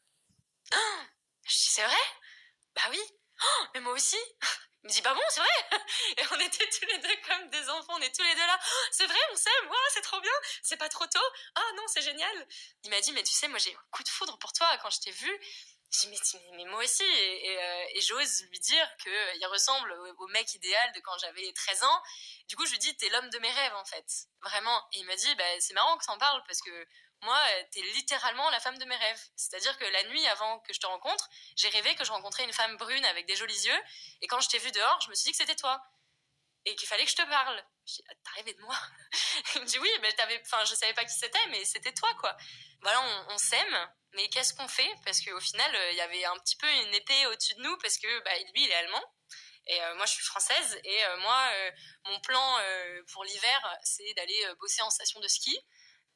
Je dis, c'est vrai? Bah oui. Mais moi aussi. Il me dit, bah bon, c'est vrai. Et on était tous les deux comme des enfants, on est tous les deux là. C'est vrai, on s'aime, ouais, c'est trop bien. C'est pas trop tôt. Ah non, c'est génial. Il m'a dit, mais tu sais, moi j'ai eu un coup de foudre pour toi quand je t'ai vu. J'ai dit, mais moi aussi. Et j'ose lui dire qu'il ressemble au mec idéal de quand j'avais 13 ans. Du coup, je lui dis, t'es l'homme de mes rêves, en fait. Vraiment. Et il m'a dit, bah, c'est marrant que t'en parles parce que moi, t'es littéralement la femme de mes rêves. C'est-à-dire que la nuit avant que je te rencontre, j'ai rêvé que je rencontrais une femme brune avec des jolis yeux. Et quand je t'ai vu dehors, je me suis dit que c'était toi. et qu'il fallait que je te parle. Je dis, t'as rêvé de moi? Il me dit, oui, mais je savais pas qui c'était, mais c'était toi, quoi. Voilà, on s'aime, mais qu'est-ce qu'on fait? Parce qu'au final, il y avait un petit peu une épée au-dessus de nous, parce que lui, il est allemand, et moi, je suis française, et mon plan pour l'hiver, c'est d'aller bosser en station de ski.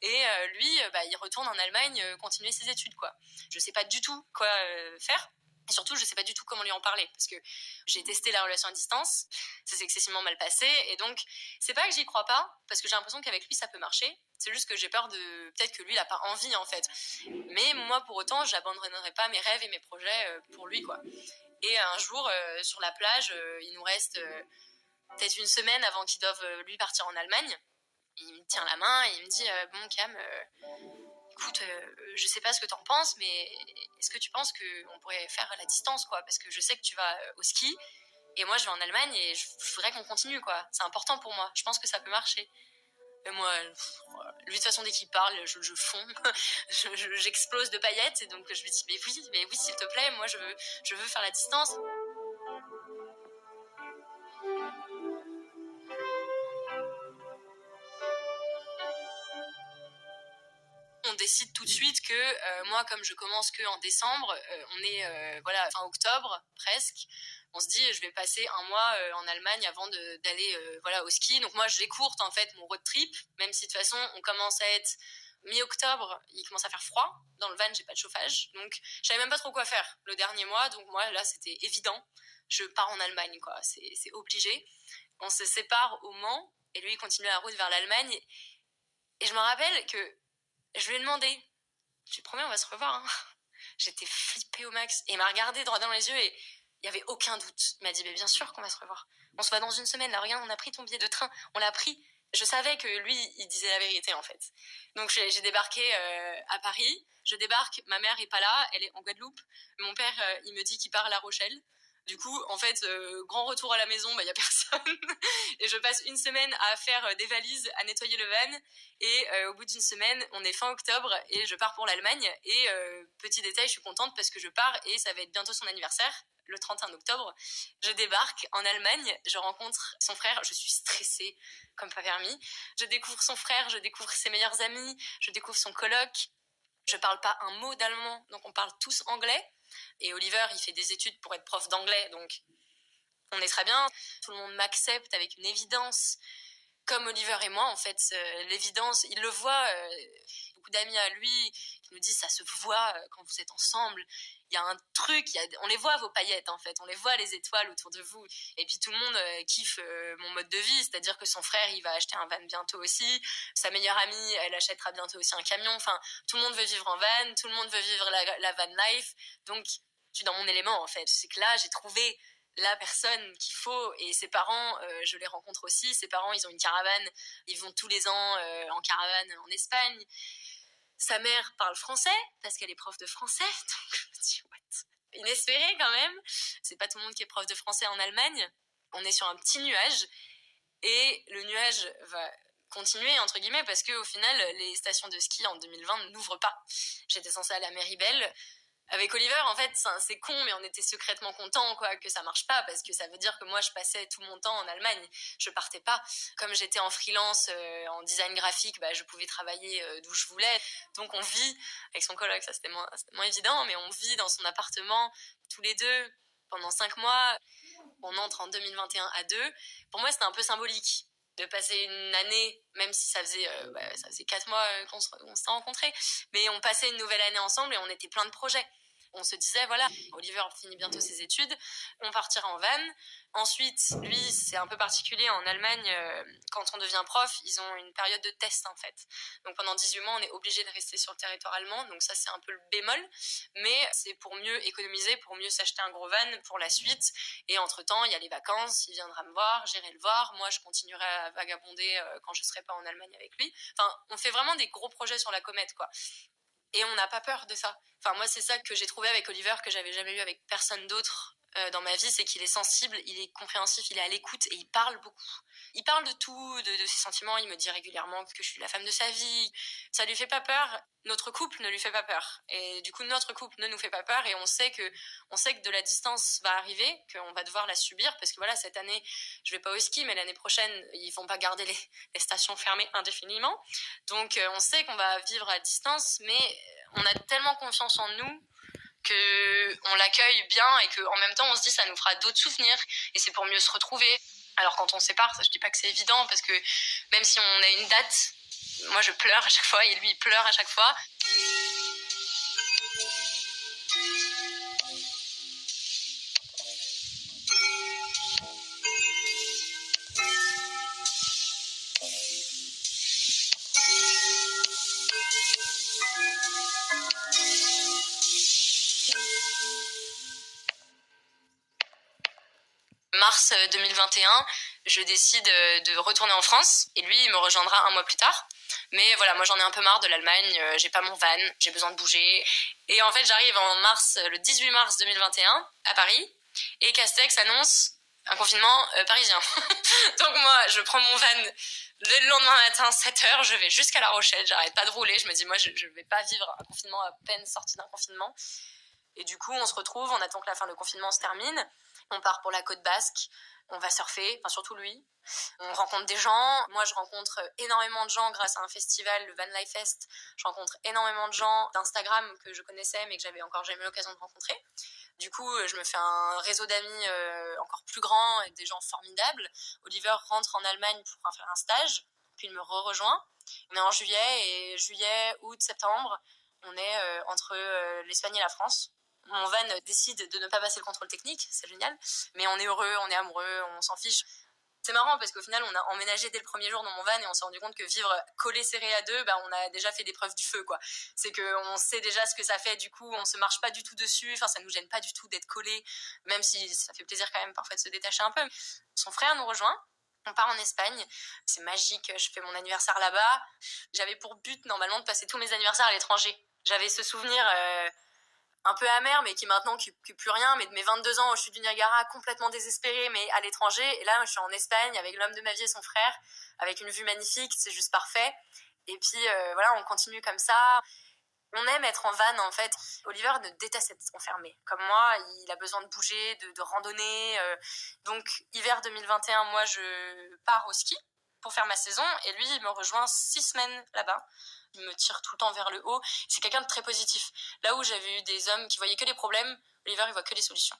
Et lui, il retourne en Allemagne continuer ses études, quoi. Je sais pas du tout quoi faire. Et surtout, je sais pas du tout comment lui en parler, parce que j'ai testé la relation à distance, ça s'est excessivement mal passé, et donc c'est pas que j'y crois pas, parce que j'ai l'impression qu'avec lui ça peut marcher. C'est juste que j'ai peur de peut-être que lui il a pas envie en fait. Mais moi pour autant, j'abandonnerai pas mes rêves et mes projets pour lui, quoi. Et un jour sur la plage, il nous reste peut-être une semaine avant qu'il doive lui partir en Allemagne. Il me tient la main et il me dit bon Cam, écoute, je sais pas ce que t'en penses, mais est-ce que tu penses qu'on pourrait faire la distance, quoi? Parce que je sais que tu vas au ski et moi je vais en Allemagne et je voudrais qu'on continue, quoi. C'est important pour moi. Je pense que ça peut marcher. Et moi, lui de toute façon dès qu'il parle, je fonds, j'explose de paillettes, et donc je lui dis mais oui s'il te plaît, moi je veux faire la distance. On décide tout de suite que moi, comme je commence que en décembre, on est fin octobre presque. On se dit, je vais passer un mois en Allemagne avant d'aller au ski. Donc moi, je décourte en fait mon road trip, même si de toute façon, on commence à être mi-octobre, il commence à faire froid. Dans le van, j'ai pas de chauffage, donc je savais même pas trop quoi faire le dernier mois. Donc moi, là, c'était évident. Je pars en Allemagne, quoi. C'est obligé. On se sépare au Mans et lui, il continue la route vers l'Allemagne. Et je me rappelle que je lui ai demandé, je lui promets, on va se revoir. Hein. J'étais flippée au max. Et il m'a regardé droit dans les yeux et il n'y avait aucun doute. Il m'a dit, mais bien sûr qu'on va se revoir. On se voit dans une semaine. Là, regarde, on a pris ton billet de train. On l'a pris. Je savais que lui, il disait la vérité, en fait. Donc, j'ai débarqué à Paris. Je débarque, ma mère est pas là, elle est en Guadeloupe. Mon père, il me dit qu'il part à La Rochelle. Du coup, en fait, grand retour à la maison, il y a personne. Et je passe une semaine à faire des valises, à nettoyer le van. Et au bout d'une semaine, on est fin octobre et je pars pour l'Allemagne. Et petit détail, je suis contente parce que je pars et ça va être bientôt son anniversaire, le 31 octobre. Je débarque en Allemagne, je rencontre son frère, je suis stressée comme pas permis. Je découvre son frère, je découvre ses meilleurs amis, je découvre son coloc. Je parle pas un mot d'allemand, donc on parle tous anglais. Et Oliver, il fait des études pour être prof d'anglais, donc on est très bien. Tout le monde m'accepte avec une évidence. Comme Oliver et moi, en fait, l'évidence, il le voit. Beaucoup d'amis à lui qui nous disent ça se voit quand vous êtes ensemble. Il y a un truc, on les voit vos paillettes en fait, on les voit les étoiles autour de vous. Et puis tout le monde kiffe mon mode de vie, c'est-à-dire que son frère il va acheter un van bientôt aussi, sa meilleure amie elle achètera bientôt aussi un camion. Enfin, tout le monde veut vivre en van, tout le monde veut vivre la van life. Donc, je suis dans mon élément en fait. C'est que là, j'ai trouvé la personne qu'il faut, et ses parents, je les rencontre aussi. Ses parents, ils ont une caravane, ils vont tous les ans en caravane en Espagne. Sa mère parle français parce qu'elle est prof de français, donc je me dis what, inespéré quand même. C'est pas tout le monde qui est prof de français en Allemagne. On est sur un petit nuage et le nuage va continuer entre guillemets parce que au final les stations de ski en 2020 n'ouvrent pas. J'étais censée aller à Méribel. Avec Oliver, en fait, c'est con, mais on était secrètement contents, quoi, que ça marche pas, parce que ça veut dire que moi, je passais tout mon temps en Allemagne. Je partais pas. Comme j'étais en freelance, en design graphique, je pouvais travailler d'où je voulais. Donc, on vit avec son coloc, ça c'était moins évident, mais on vit dans son appartement, tous les deux, pendant 5 mois. On entre en 2021 à deux. Pour moi, c'était un peu symbolique de passer une année, même si ça faisait 4 mois qu'on s'était rencontrés, mais on passait une nouvelle année ensemble et on était plein de projets. On se disait, voilà, Oliver finit bientôt ses études, on partira en van. Ensuite, lui, c'est un peu particulier en Allemagne, quand on devient prof, ils ont une période de test en fait. Donc pendant 18 mois, on est obligé de rester sur le territoire allemand, donc ça c'est un peu le bémol, mais c'est pour mieux économiser, pour mieux s'acheter un gros van pour la suite. Et entre-temps, il y a les vacances, il viendra me voir, j'irai le voir, moi je continuerai à vagabonder quand je serai pas en Allemagne avec lui. Enfin, on fait vraiment des gros projets sur la comète, quoi. Et on n'a pas peur de ça. Enfin, moi, c'est ça que j'ai trouvé avec Oliver, que j'avais jamais eu avec personne d'autre dans ma vie, c'est qu'il est sensible, il est compréhensif, il est à l'écoute et il parle beaucoup. Il parle de tout, de ses sentiments, il me dit régulièrement que je suis la femme de sa vie. Ça lui fait pas peur, notre couple ne lui fait pas peur. Et du coup, notre couple ne nous fait pas peur et on sait que de la distance va arriver, qu'on va devoir la subir parce que voilà, cette année, je vais pas au ski, mais l'année prochaine, ils vont pas garder les stations fermées indéfiniment. Donc, on sait qu'on va vivre à distance, mais on a tellement confiance en nous que on l'accueille bien et qu'en même temps on se dit ça nous fera d'autres souvenirs et c'est pour mieux se retrouver. Alors quand on se sépare, ça, je dis pas que c'est évident parce que même si on a une date, moi je pleure à chaque fois et lui il pleure à chaque fois. Mars 2021, je décide de retourner en France et lui, il me rejoindra un mois plus tard. Mais voilà, moi j'en ai un peu marre de l'Allemagne, j'ai pas mon van, j'ai besoin de bouger. Et en fait, j'arrive le 18 mars 2021 à Paris et Castex annonce un confinement parisien. Donc moi, je prends mon van le lendemain matin, 7h, je vais jusqu'à La Rochelle, j'arrête pas de rouler, je me dis moi je vais pas vivre un confinement à peine sorti d'un confinement. Et du coup, on se retrouve, on attend que la fin du confinement se termine. On part pour la côte basque, on va surfer, enfin surtout lui. On rencontre des gens. Moi, je rencontre énormément de gens grâce à un festival, le Van Life Fest. Je rencontre énormément de gens d'Instagram que je connaissais mais que j'avais encore jamais eu l'occasion de rencontrer. Du coup, je me fais un réseau d'amis encore plus grand et des gens formidables. Oliver rentre en Allemagne pour faire un stage, puis il me rejoint. On est en juillet, août, septembre. On est entre l'Espagne et la France. Mon van décide de ne pas passer le contrôle technique, c'est génial. Mais on est heureux, on est amoureux, on s'en fiche. C'est marrant parce qu'au final, on a emménagé dès le premier jour dans mon van et on s'est rendu compte que vivre collé serré à deux, on a déjà fait des preuves du feu, quoi. C'est qu'on sait déjà ce que ça fait, du coup, on se marche pas du tout dessus, enfin, ça nous gêne pas du tout d'être collé, même si ça fait plaisir quand même parfois de se détacher un peu. Son frère nous rejoint. On part en Espagne, c'est magique, je fais mon anniversaire là-bas. J'avais pour but, normalement, de passer tous mes anniversaires à l'étranger. J'avais ce souvenir un peu amer, mais qui maintenant qui plus rien, mais de mes 22 ans au chute du Niagara, complètement désespérée, mais à l'étranger. Et là, je suis en Espagne avec l'homme de ma vie et son frère, avec une vue magnifique, c'est juste parfait. Et puis voilà, on continue comme ça. On aime être en van, en fait. Oliver ne déteste être enfermé. Comme moi, il a besoin de bouger, de randonner. Donc, hiver 2021, moi, je pars au ski pour faire ma saison. Et lui, il me rejoint 6 semaines là-bas. Il me tire tout le temps vers le haut. C'est quelqu'un de très positif. Là où j'avais eu des hommes qui voyaient que les problèmes, Oliver, il voit que les solutions.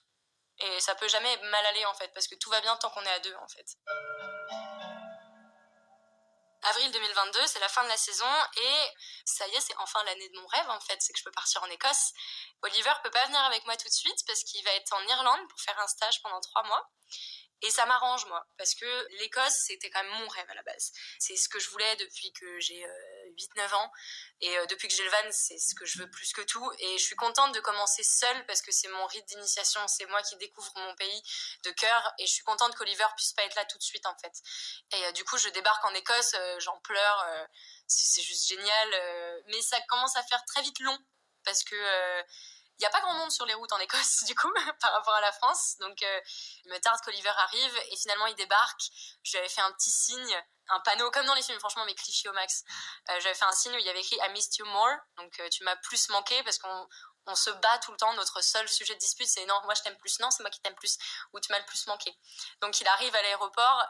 Et ça peut jamais mal aller, en fait, parce que tout va bien tant qu'on est à deux, en fait. Avril 2022, c'est la fin de la saison et ça y est, c'est enfin l'année de mon rêve en fait, c'est que je peux partir en Écosse. Oliver peut pas venir avec moi tout de suite parce qu'il va être en Irlande pour faire un stage pendant 3 mois. Et ça m'arrange, moi, parce que l'Écosse, c'était quand même mon rêve à la base. C'est ce que je voulais depuis que j'ai 8-9 ans. Et depuis que j'ai le van, c'est ce que je veux plus que tout. Et je suis contente de commencer seule parce que c'est mon rite d'initiation. C'est moi qui découvre mon pays de cœur. Et je suis contente qu'Oliver puisse pas être là tout de suite, en fait. Et du coup, je débarque en Écosse, j'en pleure. C'est juste génial. Mais ça commence à faire très vite long parce que... il n'y a pas grand monde sur les routes en Écosse, du coup, par rapport à la France. Donc, il me tarde qu'Oliver arrive. Et finalement, il débarque. Je lui avais fait un petit signe, un panneau, comme dans les films, franchement, mes clichés au max. J'avais fait un signe où il y avait écrit « I missed you more ». Donc, tu m'as plus manqué parce qu'on se bat tout le temps. Notre seul sujet de dispute, c'est « Non, moi, je t'aime plus. Non, c'est moi qui t'aime plus. » Ou « Tu m'as le plus manqué. » Donc, il arrive à l'aéroport.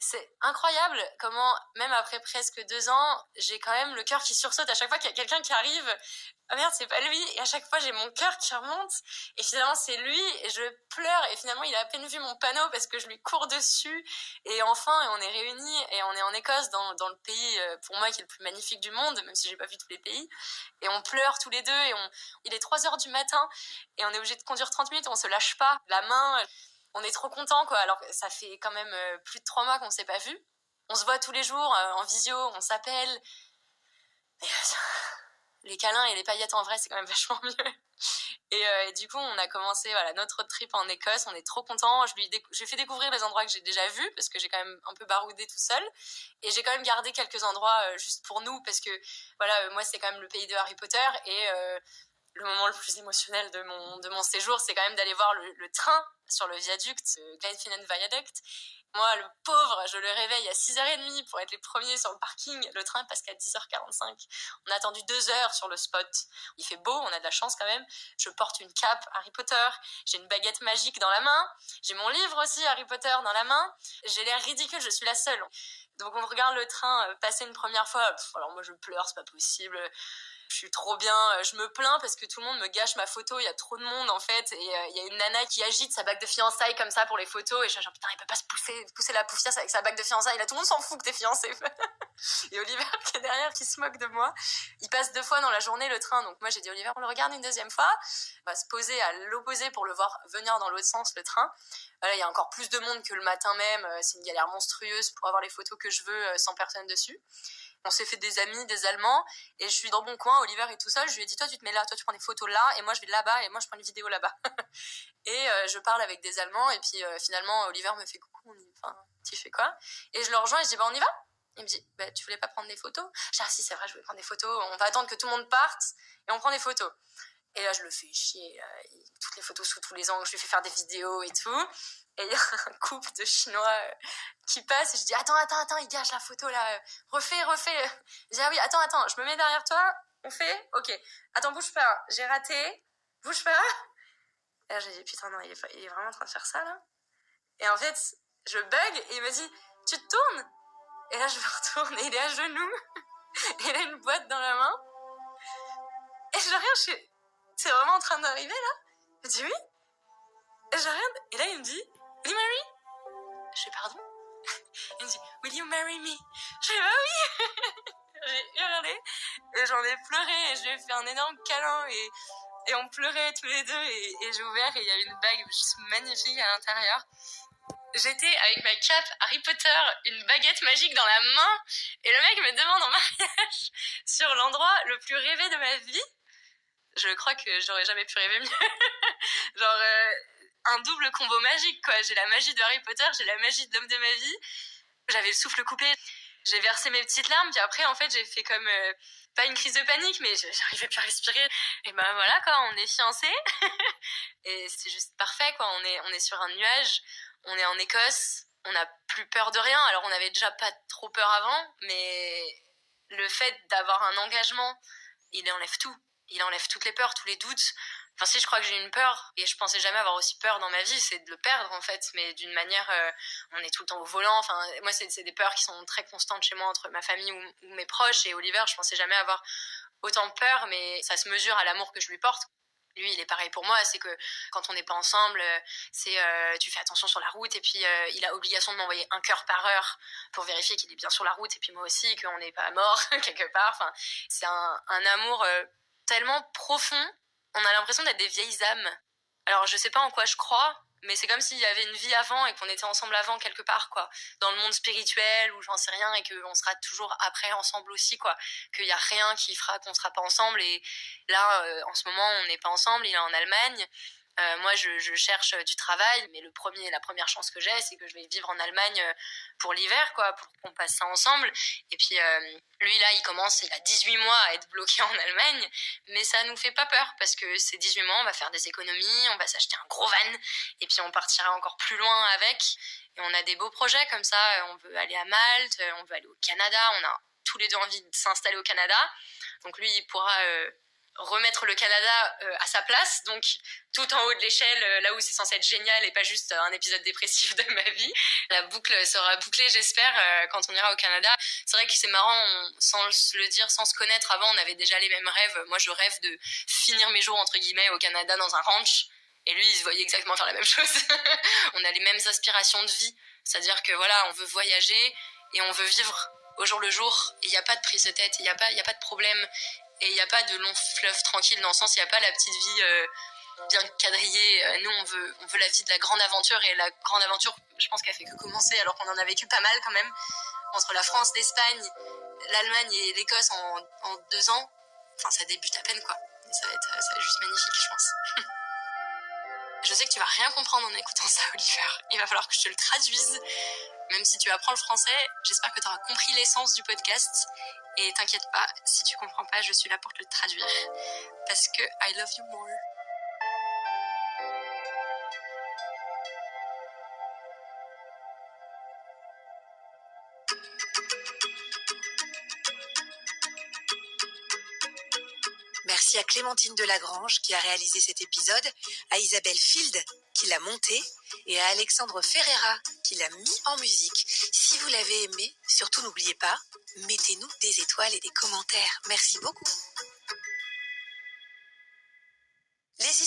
C'est incroyable comment, même après presque 2 ans, j'ai quand même le cœur qui sursaute à chaque fois qu'il y a quelqu'un qui arrive. Ah merde, c'est pas lui. Et à chaque fois, j'ai mon cœur qui remonte. Et finalement, c'est lui. Et je pleure. Et finalement, il a à peine vu mon panneau parce que je lui cours dessus. Et enfin, on est réunis. Et on est en Écosse, dans le pays, pour moi, qui est le plus magnifique du monde, même si j'ai pas vu tous les pays. Et on pleure tous les deux. Et il est 3h du matin. Et on est obligé de conduire 30 minutes. On se lâche pas la main. On est trop contents, quoi. Alors, ça fait quand même plus de 3 mois qu'on s'est pas vus. On se voit tous les jours, en visio, on s'appelle. Et, les câlins et les paillettes en vrai, c'est quand même vachement mieux. Et du coup, on a commencé notre road trip en Écosse. On est trop contents. Je lui ai fait découvrir les endroits que j'ai déjà vus parce que j'ai quand même un peu baroudé tout seul. Et j'ai quand même gardé quelques endroits juste pour nous parce que, moi, c'est quand même le pays de Harry Potter. Et le moment le plus émotionnel de mon séjour, c'est quand même d'aller voir le train sur le viaduc, Glenfinnan Viaduct. Moi, le pauvre, je le réveille à 6h30 pour être les premiers sur le parking. Le train passe qu'à 10h45. On a attendu 2 heures sur le spot. Il fait beau, on a de la chance quand même. Je porte une cape Harry Potter. J'ai une baguette magique dans la main. J'ai mon livre aussi Harry Potter dans la main. J'ai l'air ridicule, je suis la seule. Donc on regarde le train passer une première fois. Alors moi je pleure, c'est pas possible. Je suis trop bien, je me plains parce que tout le monde me gâche ma photo, il y a trop de monde en fait, et il y a une nana qui agite sa bague de fiançailles comme ça pour les photos, et je suis genre putain, il peut pas se pousser la poufiasse avec sa bague de fiançailles, là tout le monde s'en fout que t'es fiancée. Et Oliver qui est derrière, qui se moque de moi, il passe 2 fois dans la journée le train, donc moi j'ai dit Oliver, on le regarde une deuxième fois, on va se poser à l'opposé pour le voir venir dans l'autre sens le train. Là il y a encore plus de monde que le matin même, c'est une galère monstrueuse pour avoir les photos que je veux sans personne dessus. On s'est fait des amis, des Allemands, et je suis dans mon coin, Oliver est tout seul, je lui ai dit toi tu te mets là, toi tu prends des photos là, et moi je vais là-bas, et moi je prends une vidéo là-bas. Et je parle avec des Allemands, et puis finalement Oliver me fait coucou, tu fais quoi? Et je le rejoins et je dis on y va? Il me dit tu voulais pas prendre des photos? Je dis si c'est vrai, je voulais prendre des photos, on va attendre que tout le monde parte, et on prend des photos. Et là je le fais chier, toutes les photos sous tous les angles, je lui fais faire des vidéos et tout. Et il y a un couple de Chinois qui passe et je dis attends, il gâche la photo là, refais. Je dis ah oui, attends, je me mets derrière toi, on fait, ok. Attends, bouge pas, j'ai raté, bouge pas. Et là j'ai dit putain non, il est vraiment en train de faire ça là. Et en fait, je bug et il me dit tu te tournes? Et là je me retourne et il est à genoux, et il a une boîte dans la main. Et je regarde, c'est vraiment en train d'arriver là? Je dis oui. Et je regarde, et là il me dit will you marry? Je fais pardon? Il me dit will you marry me? Je fais bah oui. J'ai hurlé et j'en ai pleuré et je lui ai fait un énorme câlin et on pleurait tous les deux et j'ai ouvert et il y avait une bague juste magnifique à l'intérieur. J'étais avec ma cape Harry Potter, une baguette magique dans la main, et le mec me demande en mariage sur l'endroit le plus rêvé de ma vie. Je crois que j'aurais jamais pu rêver mieux. Genre un double combo magique quoi. J'ai la magie de Harry Potter, j'ai la magie de l'homme de ma vie. J'avais le souffle coupé, j'ai versé mes petites larmes, puis après en fait j'ai fait comme pas une crise de panique, mais j'arrivais plus à respirer. Et ben voilà quoi, on est fiancés. Et c'est juste parfait quoi. On est sur un nuage, on est en Écosse, on n'a plus peur de rien. Alors on avait déjà pas trop peur avant, mais le fait d'avoir un engagement, il enlève tout. Il enlève toutes les peurs, tous les doutes. Enfin si, je crois que j'ai une peur, et je pensais jamais avoir aussi peur dans ma vie, c'est de le perdre en fait, mais d'une manière, on est tout le temps au volant, enfin moi c'est des peurs qui sont très constantes chez moi entre ma famille ou mes proches, et Oliver, je pensais jamais avoir autant peur, mais ça se mesure à l'amour que je lui porte. Lui, il est pareil pour moi, c'est que quand on n'est pas ensemble, c'est tu fais attention sur la route, et puis il a obligation de m'envoyer 1 cœur par heure pour vérifier qu'il est bien sur la route, et puis moi aussi, qu'on n'est pas mort quelque part. Enfin, c'est un amour tellement profond, on a l'impression d'être des vieilles âmes. Alors je sais pas en quoi je crois, mais c'est comme s'il y avait une vie avant et qu'on était ensemble avant quelque part, quoi. Dans le monde spirituel ou j'en sais rien, et qu'on sera toujours après ensemble aussi, quoi. Qu'il y a rien qui fera qu'on sera pas ensemble, et là, en ce moment, on n'est pas ensemble, il est en Allemagne. Moi, je cherche du travail, mais la première chance que j'ai, c'est que je vais vivre en Allemagne pour l'hiver, quoi, pour qu'on passe ça ensemble. Et puis, lui, là, il a 18 mois à être bloqué en Allemagne, mais ça nous fait pas peur, parce que ces 18 mois, on va faire des économies, on va s'acheter un gros van, et puis on partira encore plus loin avec. Et on a des beaux projets comme ça, on veut aller à Malte, on veut aller au Canada, on a tous les deux envie de s'installer au Canada. Donc lui, il pourra remettre le Canada à sa place, donc tout en haut de l'échelle, là où c'est censé être génial et pas juste un épisode dépressif de ma vie. La boucle sera bouclée, j'espère, quand on ira au Canada. C'est vrai que c'est marrant, sans le dire, sans se connaître avant, on avait déjà les mêmes rêves. Moi, je rêve de finir mes jours, entre guillemets, au Canada dans un ranch, et lui, il se voyait exactement faire la même chose. On a les mêmes aspirations de vie, c'est-à-dire que voilà, on veut voyager et on veut vivre au jour le jour, et il n'y a pas de prise de tête, il n'y a pas de problème. Et il n'y a pas de long fleuve tranquille, dans le sens, il n'y a pas la petite vie bien quadrillée. Nous, on veut la vie de la grande aventure, et la grande aventure, je pense qu'elle fait que commencer, alors qu'on en a vécu pas mal quand même. Entre la France, l'Espagne, l'Allemagne et l'Écosse en 2 ans, enfin, ça débute à peine, quoi. Et ça va être juste magnifique, je pense. Je sais que tu vas rien comprendre en écoutant ça, Oliver. Il va falloir que je te le traduise. Même si tu apprends le français, j'espère que tu auras compris l'essence du podcast. Et t'inquiète pas, si tu comprends pas, je suis là pour te le traduire. parce que I love you more. Merci à Clémentine Delagrange qui a réalisé cet épisode, à Isabelle Field qui l'a monté et à Alexandre Ferreira qui l'a mis en musique. Si vous l'avez aimé, surtout n'oubliez pas, mettez-nous des étoiles et des commentaires. Merci beaucoup. Les